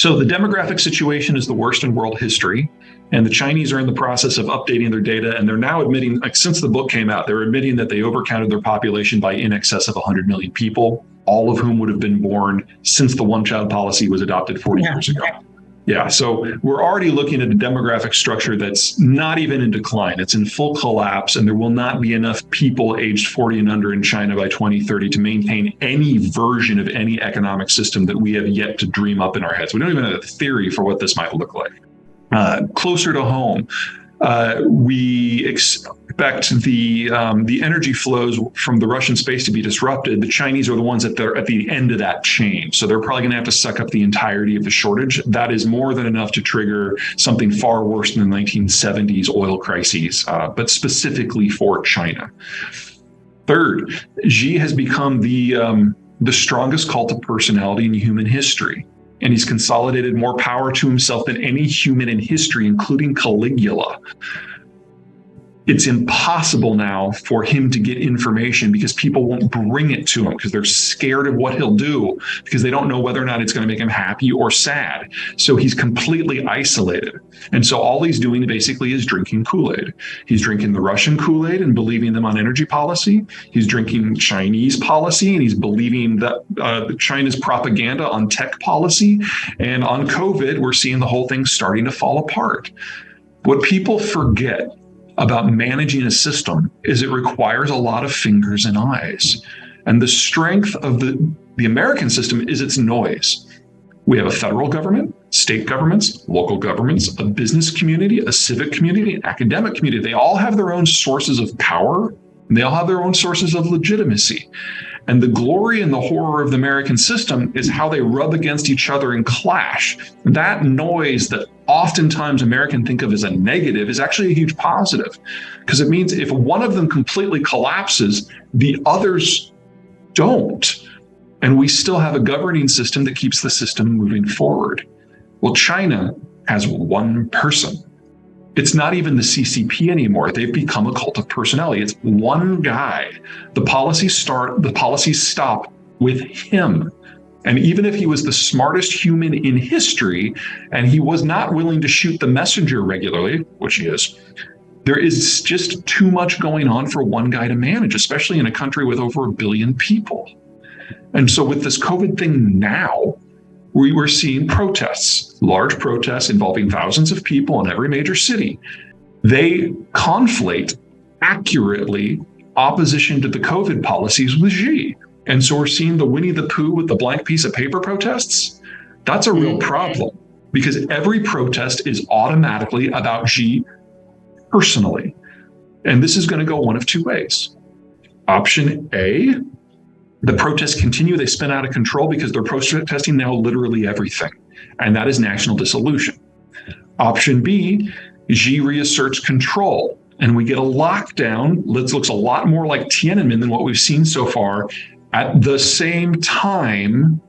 So the demographic situation is the worst in world history. And the Chinese are in the process of updating their data. And they're now admitting, like since the book came out, they're admitting that they overcounted their population by in excess of 100 million people, all of whom would have been born since the one-child policy was adopted 40 years ago. Yeah, so we're already looking at a demographic structure that's not even in decline. It's in full collapse, and there will not be enough people aged 40 and under in China by 2030 to maintain any version of any economic system that we have yet to dream up in our heads. We don't even have a theory for what this might look like. Closer to home, we expect the energy flows from the Russian space to be disrupted. The Chinese are the ones at the end of that chain. So they're probably going to have to suck up the entirety of the shortage. That is more than enough to trigger something far worse than the 1970s oil crises, but specifically for China. Third, Xi has become the strongest cult of personality in human history. And he's consolidated more power to himself than any human in history, including Caligula. It's impossible now for him to get information because people won't bring it to him because they're scared of what he'll do because they don't know whether or not it's going to make him happy or sad. So he's completely isolated. And so all he's doing basically is drinking Kool-Aid. He's drinking the Russian Kool-Aid and believing them on energy policy. He's drinking Chinese policy and he's believing that China's propaganda on tech policy. And on COVID, we're seeing the whole thing starting to fall apart. What people forget about managing a system is it requires a lot of fingers and eyes. And the strength of the American system is its noise. We have a federal government, state governments, local governments, a business community, a civic community, an academic community. They all have their own sources of power, and they all have their own sources of legitimacy. And the glory and the horror of the American system is how they rub against each other and clash. That noise that oftentimes Americans think of as a negative is actually a huge positive, because it means if one of them completely collapses, the others don't. And we still have a governing system that keeps the system moving forward. Well, China has one person. It's not even the CCP anymore. They've become a cult of personality. It's one guy. The policies stop with him. And even if he was the smartest human in history, and he was not willing to shoot the messenger regularly, which he is, there is just too much going on for one guy to manage, especially in a country with over 1 billion people. And so with this COVID thing now, we were seeing protests, large protests involving thousands of people in every major city. They conflate accurately opposition to the COVID policies with Xi. And so we're seeing the Winnie the Pooh with the blank piece of paper protests. That's a real problem because every protest is automatically about Xi personally. And this is going to go one of two ways. Option A, the protests continue, they spin out of control because they're protesting now literally everything. And that is national dissolution. Option B, Xi reasserts control and we get a lockdown that looks a lot more like Tiananmen than what we've seen so far at the same time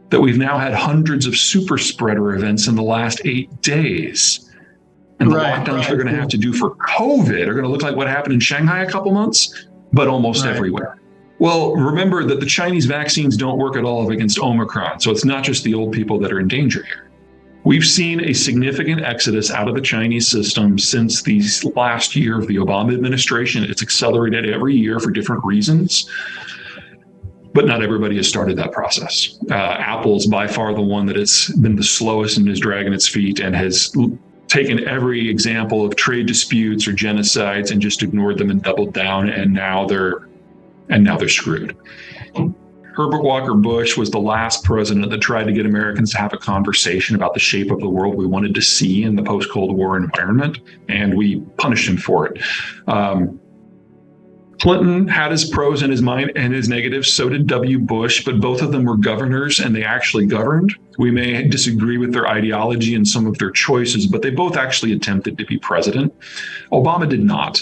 that we've now had hundreds of super spreader events in the last 8 days. And the lockdowns they're going to have to do for COVID are going to look like what happened in Shanghai a couple months, but almost everywhere. Well, remember that the Chinese vaccines don't work at all against Omicron. So it's not just the old people that are in danger here. We've seen a significant exodus out of the Chinese system since the last year of the Obama administration. It's accelerated every year for different reasons, but not everybody has started that process. Apple's by far the one that has been the slowest and is dragging its feet and has taken every example of trade disputes or genocides and just ignored them and doubled down, and now they're screwed. Herbert Walker Bush was the last president that tried to get Americans to have a conversation about the shape of the world we wanted to see in the post-Cold War environment, and we punished him for it. Clinton had his pros and his negatives, so did W. Bush, but both of them were governors and they actually governed. We may disagree with their ideology and some of their choices, but they both actually attempted to be president. Obama did not.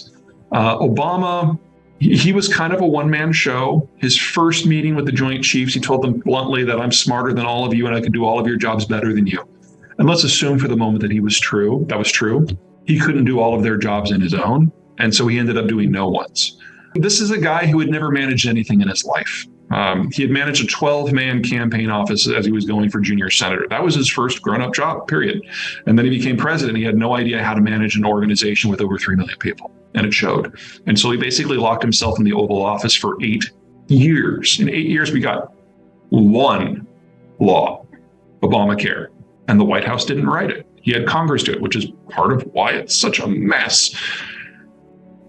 Obama, he was kind of a one-man show. His first meeting with the Joint Chiefs, he told them bluntly that I'm smarter than all of you and I can do all of your jobs better than you. And let's assume for the moment that that was true. He couldn't do all of their jobs in his own. And so he ended up doing no one's. This is a guy who had never managed anything in his life. He had managed a 12-man campaign office as he was going for junior senator. That was his first grown-up job, period. And then he became president. He had no idea how to manage an organization with over 3 million people, and it showed. And so he basically locked himself in the Oval Office for 8 years. In 8 years, we got one law, Obamacare, and the White House didn't write it. He had Congress do it, which is part of why it's such a mess.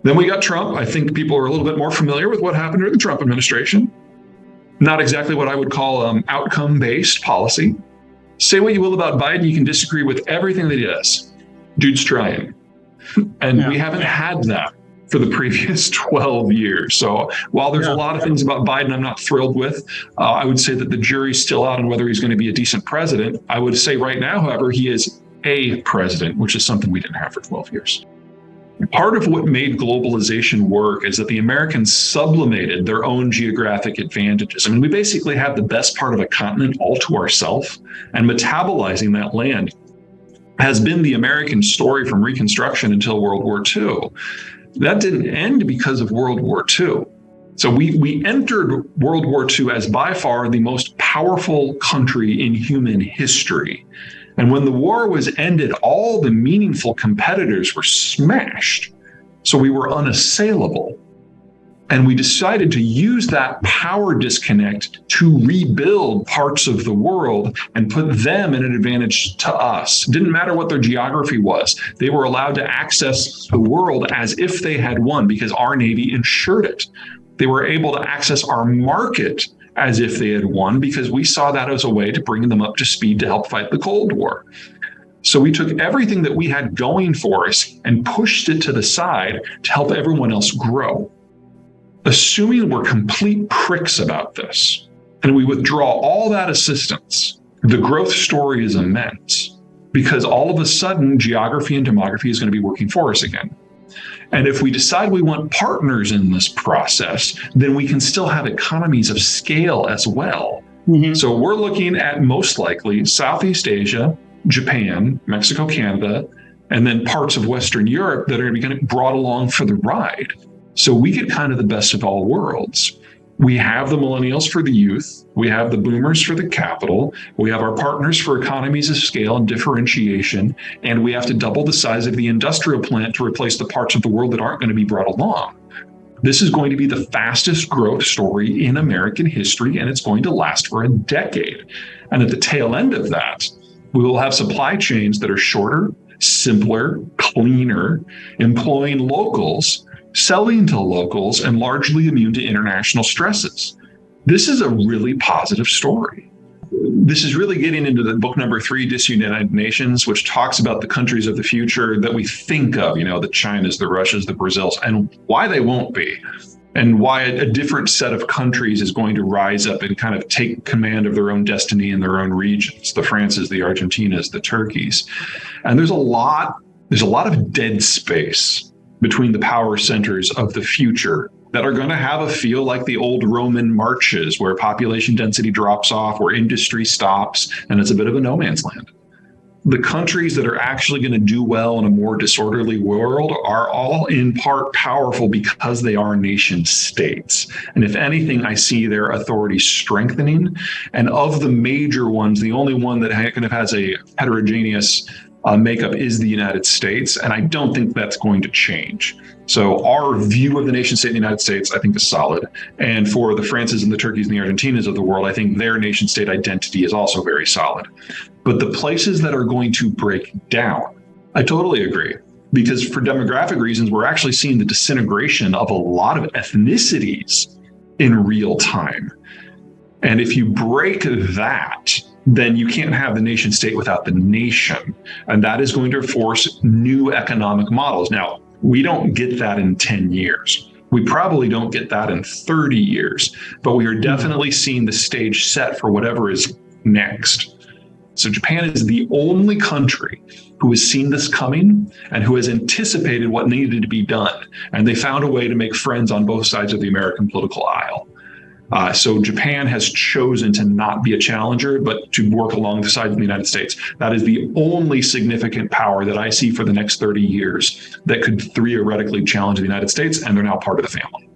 Then we got Trump. I think people are a little bit more familiar with what happened during the Trump administration. Not exactly what I would call outcome-based policy. Say what you will about Biden, you can disagree with everything that he does. Dude's trying. And we haven't had that for the previous 12 years. So while there's a lot of things about Biden I'm not thrilled with, I would say that the jury's still out on whether he's going to be a decent president. I would say right now, however, he is a president, which is something we didn't have for 12 years. Part of what made globalization work is that the Americans sublimated their own geographic advantages. I mean, we basically have the best part of a continent all to ourselves, and metabolizing that land has been the American story from Reconstruction until World War II. That didn't end because of World War II. So we entered World War II as by far the most powerful country in human history. And when the war was ended, all the meaningful competitors were smashed. So we were unassailable. And we decided to use that power disconnect to rebuild parts of the world and put them in an advantage to us. It didn't matter what their geography was. They were allowed to access the world as if they had won because our Navy ensured it. They were able to access our market as if they had won because we saw that as a way to bring them up to speed to help fight the Cold War. So we took everything that we had going for us and pushed it to the side to help everyone else grow. Assuming we're complete pricks about this and we withdraw all that assistance, the growth story is immense because all of a sudden geography and demography is going to be working for us again. And if we decide we want partners in this process, then we can still have economies of scale as well. Mm-hmm. So we're looking at most likely Southeast Asia, Japan, Mexico, Canada, and then parts of Western Europe that are going to be brought along for the ride. So we get kind of the best of all worlds. We have the millennials for the youth. We have the boomers for the capital. We have our partners for economies of scale and differentiation. And we have to double the size of the industrial plant to replace the parts of the world that aren't going to be brought along. This is going to be the fastest growth story in American history, and it's going to last for a decade. And at the tail end of that, we will have supply chains that are shorter, simpler, cleaner, employing locals, selling to locals, and largely immune to international stresses. This is a really positive story. This is really getting into the book number 3, Disunited Nations, which talks about the countries of the future that we think of, the Chinas, the Russias, the Brazils, and why they won't be, and why a different set of countries is going to rise up and kind of take command of their own destiny in their own regions, the Frances, the Argentinas, the Turkeys. And there's a lot of dead space between the power centers of the future that are going to have a feel like the old Roman marches where population density drops off, where industry stops, and it's a bit of a no man's land. The countries that are actually going to do well in a more disorderly world are all in part powerful because they are nation states. And if anything, I see their authority strengthening. And of the major ones, the only one that kind of has a heterogeneous makeup is the United States, and I don't think that's going to change. So our view of the nation state in the United States, I think, is solid. And for the Frances and the Turkeys and the Argentinas of the world, I think their nation state identity is also very solid. But the places that are going to break down, I totally agree. Because for demographic reasons, we're actually seeing the disintegration of a lot of ethnicities in real time. And if you break that, then you can't have the nation state without the nation. And that is going to force new economic models. Now, we don't get that in 10 years. We probably don't get that in 30 years, but we are definitely seeing the stage set for whatever is next. So Japan is the only country who has seen this coming and who has anticipated what needed to be done. And they found a way to make friends on both sides of the American political aisle. So Japan has chosen to not be a challenger, but to work alongside the United States. That is the only significant power that I see for the next 30 years that could theoretically challenge the United States, and they're now part of the family.